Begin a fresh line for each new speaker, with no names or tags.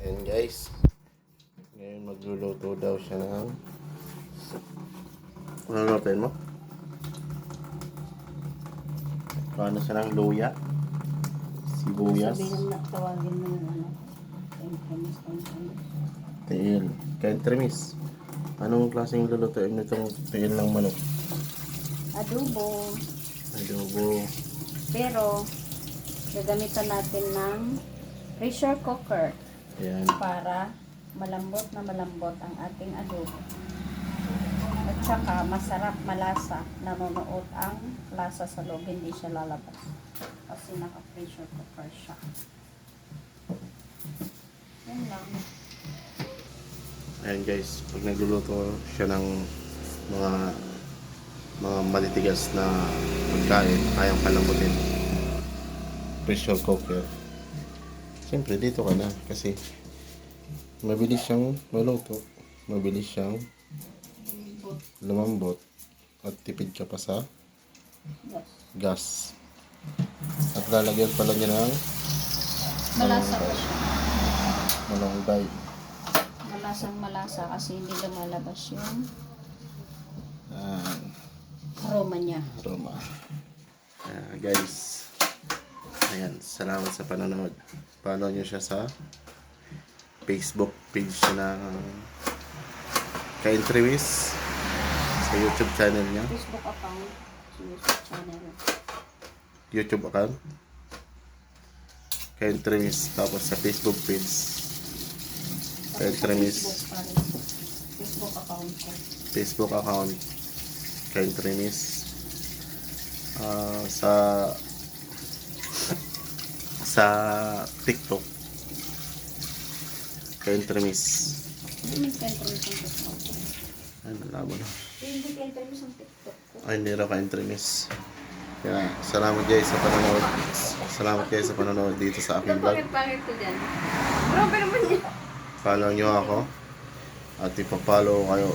Ayan guys. Ngayon magluluto daw siya ng... Ano natin mo? Paano siya ng luya? Sibuyas.
Sabihin na tawagin mo ng ano. Entremis.
Tiil. Ka-entremis. Anong klaseng lulutuin nitong tiil ng manok?
Adobo.
Adobo.
Pero, gagamitan natin ng pressure cooker
Ayan.
para malambot na malambot ang ating adobo. At saka, masarap, malasa. Nanonood ang lasa sa loob, hindi siya lalabas. Kasi naka-pressure cooker siya. Yan lang.
Ayan guys, pag nagluluto siya ng mga matitigas na pagkain, kayang palambutin. Pressure cooker. Siyempre dito ka na kasi mabilis siyang maluto, mabilis siyang lumambot at tipid ka pa sa gas. At lalagyan pala niya ng
Malasa pa siya.
malunggay.
Malasang malasa kasi hindi lumalabas yung
Ah,
aroma niya.
aroma. Guys, ayan, salamat sa panonood. Follow nyo siya sa Facebook page ng Ka-Entremis, sa YouTube channel niya,
Facebook account, YouTube channel.
YouTube account Ka-Entremis, tapos sa Facebook page Ka-Entremis,
Facebook account ko.
Facebook account Ka-Entremis, sa TikTok Ka-Entremis.
Hindi mo ka-entremis ang TikTok ko.
Ay, malabo na.
Hindi ka-entremis ang TikTok ko.
Ay, hindi raw Ka-Entremis. Kaya, salamat guys sa panonood. Salamat guys sa panonood dito sa aking vlog.
Pangit ko dyan. Grabe naman yan.
Follow nyo ako. At ipapollow kayo.